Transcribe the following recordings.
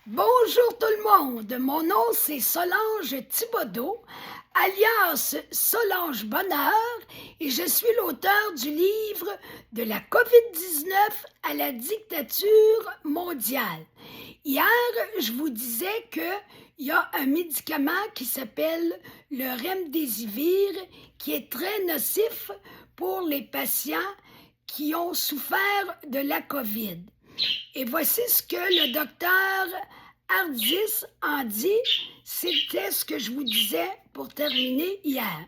Bonjour tout le monde, mon nom c'est Solange Thibodeau, alias Solange Bonheur, et je suis l'auteur du livre « De la COVID-19 à la dictature mondiale ». Hier, je vous disais qu'il y a un médicament qui s'appelle le Remdesivir qui est très nocif pour les patients qui ont souffert de la COVID. Et voici ce que le docteur Ardis en dit. C'était ce que je vous disais pour terminer hier.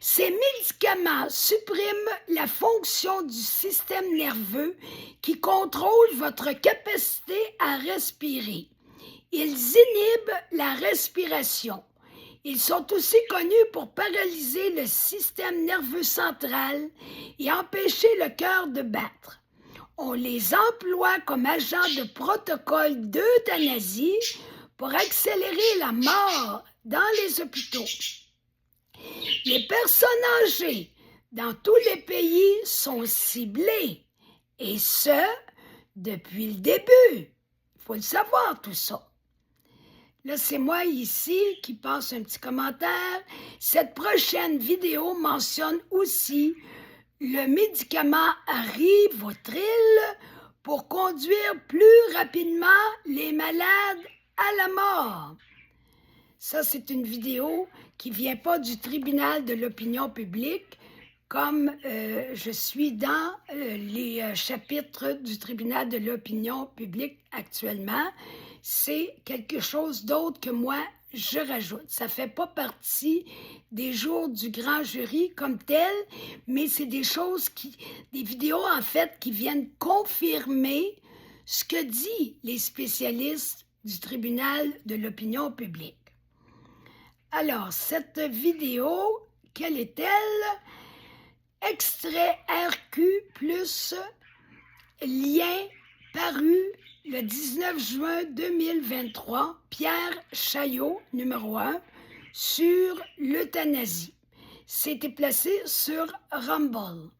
Ces médicaments suppriment la fonction du système nerveux qui contrôle votre capacité à respirer. Ils inhibent la respiration. Ils sont aussi connus pour paralyser le système nerveux central et empêcher le cœur de battre. On les emploie comme agents de protocole d'euthanasie pour accélérer la mort dans les hôpitaux. Les personnes âgées dans tous les pays sont ciblées, et ce, depuis le début. Il faut le savoir, tout ça. Là, c'est moi ici qui passe un petit commentaire. Cette prochaine vidéo mentionne aussi le médicament Rivotril pour conduire plus rapidement les malades à la mort. Ça, c'est une vidéo qui ne vient pas du tribunal de l'opinion publique, comme je suis dans les chapitres du tribunal de l'opinion publique actuellement. C'est quelque chose d'autre que moi, je rajoute. Ça ne fait pas partie des jours du grand jury comme tel, mais c'est des vidéos en fait qui viennent confirmer ce que disent les spécialistes du tribunal de l'opinion publique. Alors, cette vidéo, quelle est-elle? Extrait RQ plus lien paru le 19 juin 2023, Pierre Chaillot, numéro 1, sur l'euthanasie. C'était placé sur Rumble.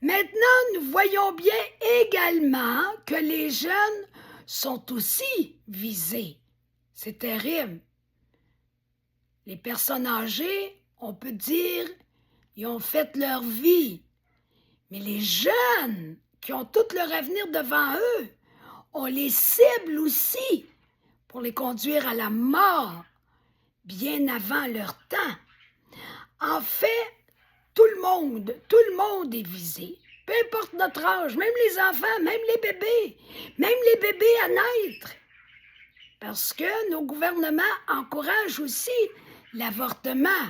Maintenant, nous voyons bien également que les jeunes sont aussi visés. C'est terrible. Les personnes âgées, on peut dire, ils ont fait leur vie. Mais les jeunes qui ont tout leur avenir devant eux, on les cible aussi pour les conduire à la mort bien avant leur temps. En fait, tout le monde est visé. Peu importe notre âge, même les enfants, même les bébés à naître. Parce que nos gouvernements encouragent aussi l'avortement.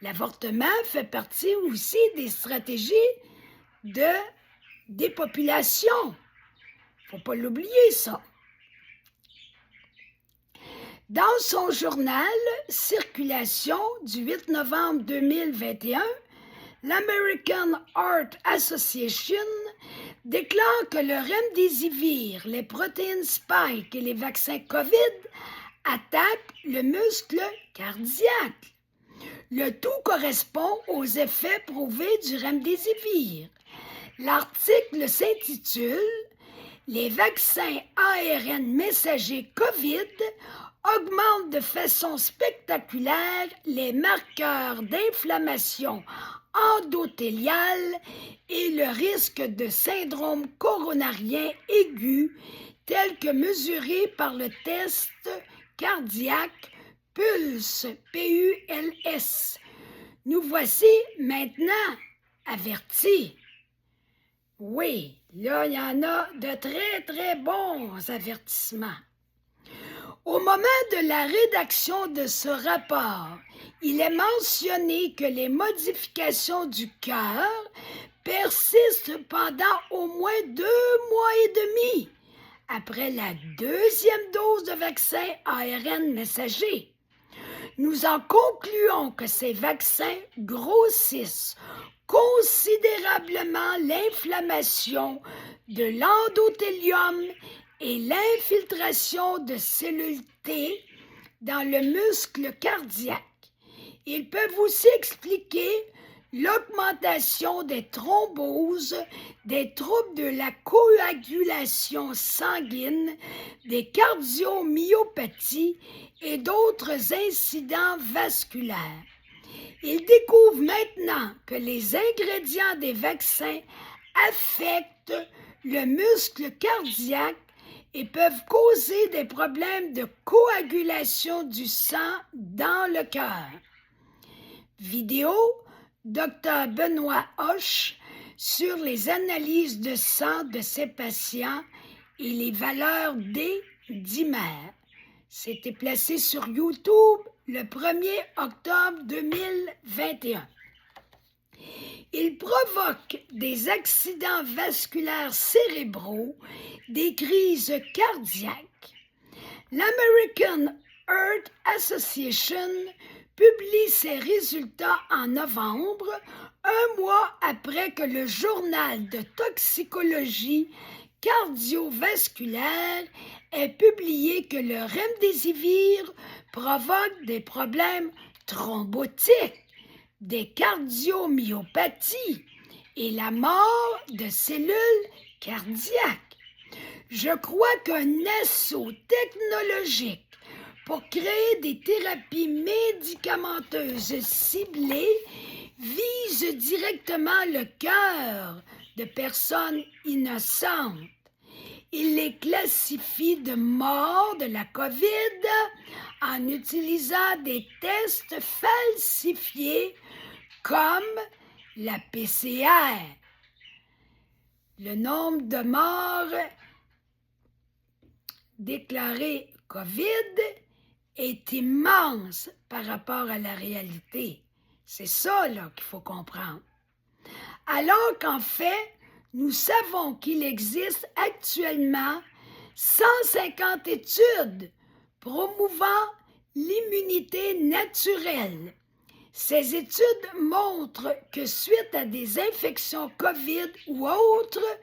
L'avortement fait partie aussi des stratégies de dépopulation. Il ne faut pas l'oublier, ça. Dans son journal Circulation du 8 novembre 2021, l'American Heart Association déclare que le Remdesivir, les protéines Spike et les vaccins COVID attaquent le muscle cardiaque. Le tout correspond aux effets prouvés du Remdesivir. L'article s'intitule « Les vaccins ARN messagers COVID augmentent de façon spectaculaire les marqueurs d'inflammation endothéliale et le risque de syndrome coronarien aigu tel que mesuré par le test cardiaque Pulse, PULS. Nous voici maintenant avertis. » Oui, là, il y en a de très, très bons avertissements. Au moment de la rédaction de ce rapport, il est mentionné que les modifications du cœur persistent pendant au moins 2 mois et demi après la deuxième dose de vaccin ARN messager. Nous en concluons que ces vaccins grossissent considérablement l'inflammation de l'endothélium et l'infiltration de cellules T dans le muscle cardiaque. Ils peuvent aussi expliquer l'augmentation des thromboses, des troubles de la coagulation sanguine, des cardiomyopathies et d'autres incidents vasculaires. Ils découvrent maintenant que les ingrédients des vaccins affectent le muscle cardiaque et peuvent causer des problèmes de coagulation du sang dans le cœur. Vidéo Dr. Benoît Hoche sur les analyses de sang de ses patients et les valeurs des dimères. C'était placé sur YouTube le 1er octobre 2021. Il provoque des accidents vasculaires cérébraux, des crises cardiaques. L'American Heart Association publie ses résultats en novembre, un mois après que le journal de toxicologie cardiovasculaire ait publié que le remdesivir provoque des problèmes thrombotiques, des cardiomyopathies et la mort de cellules cardiaques. Je crois qu'un assaut technologique pour créer des thérapies médicamenteuses ciblées vise directement le cœur de personnes innocentes. Il les classifie de morts de la COVID en utilisant des tests falsifiés comme la PCR. Le nombre de morts déclarés COVID est immense par rapport à la réalité. C'est ça là qu'il faut comprendre. Alors qu'en fait, nous savons qu'il existe actuellement 150 études promouvant l'immunité naturelle. Ces études montrent que suite à des infections COVID ou autres,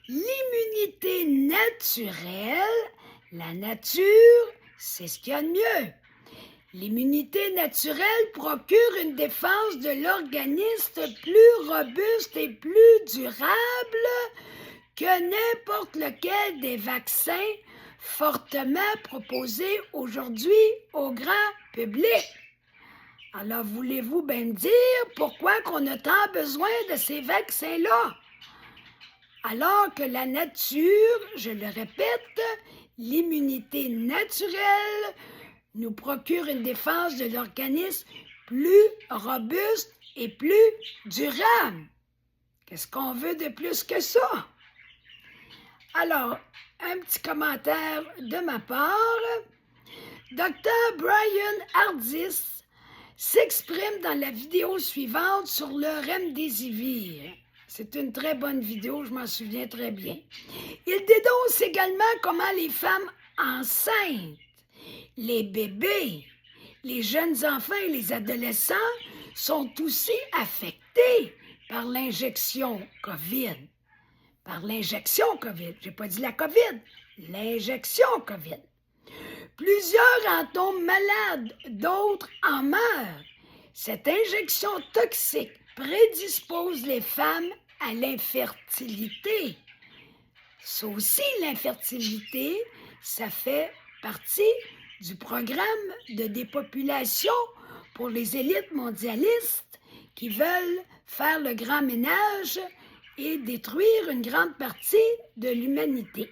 l'immunité naturelle, la nature, c'est ce qu'il y a de mieux. L'immunité naturelle procure une défense de l'organisme plus robuste et plus durable que n'importe lequel des vaccins fortement proposés aujourd'hui au grand public. Alors, voulez-vous bien me dire pourquoi qu'on a tant besoin de ces vaccins-là? Alors que la nature, je le répète, l'immunité naturelle nous procure une défense de l'organisme plus robuste et plus durable. Qu'est-ce qu'on veut de plus que ça? Alors, un petit commentaire de ma part. Dr. Brian Ardis s'exprime dans la vidéo suivante sur le remdesivir. C'est une très bonne vidéo, je m'en souviens très bien. Il dénonce également comment les femmes enceintes, les bébés, les jeunes enfants et les adolescents sont aussi affectés par l'injection COVID. Par l'injection COVID. Je n'ai pas dit la COVID, l'injection COVID. Plusieurs en tombent malades, d'autres en meurent. Cette injection toxique prédispose les femmes à l'infertilité. Ça aussi, l'infertilité, ça fait partie du programme de dépopulation pour les élites mondialistes qui veulent faire le grand ménage et détruire une grande partie de l'humanité.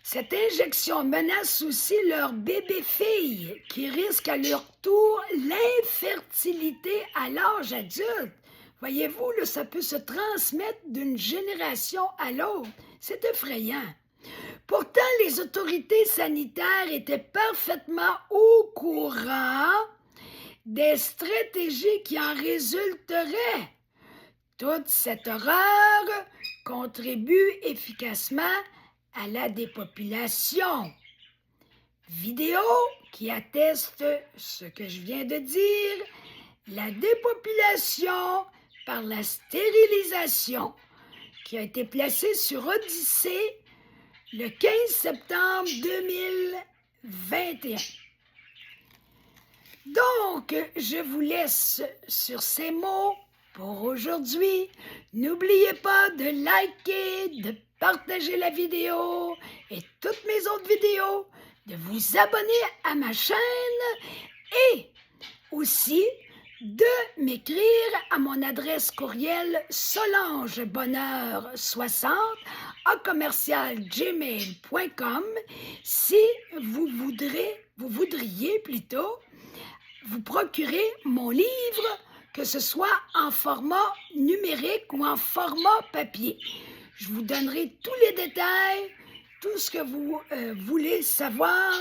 Cette injection menace aussi leurs bébés-filles qui risquent à leur tour l'infertilité à l'âge adulte. Voyez-vous, là, ça peut se transmettre d'une génération à l'autre. C'est effrayant. Pourtant, les autorités sanitaires étaient parfaitement au courant des stratégies qui en résulteraient. Toute cette horreur contribue efficacement à la dépopulation. Vidéo qui atteste ce que je viens de dire, la dépopulation par la stérilisation qui a été placée sur Odyssée le 15 septembre 2021. Donc, je vous laisse sur ces mots pour aujourd'hui. N'oubliez pas de liker, de partager la vidéo et toutes mes autres vidéos, de vous abonner à ma chaîne et aussi de m'écrire à mon adresse courriel solangebonheur60@gmail.com si vous voudriez plutôt vous procurer mon livre, que ce soit en format numérique ou en format papier. Je vous donnerai tous les détails, tout ce que vous voulez savoir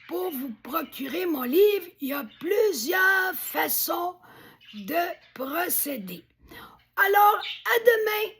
pour vous procurer mon livre. Il y a plusieurs façons de procéder. Alors, à demain!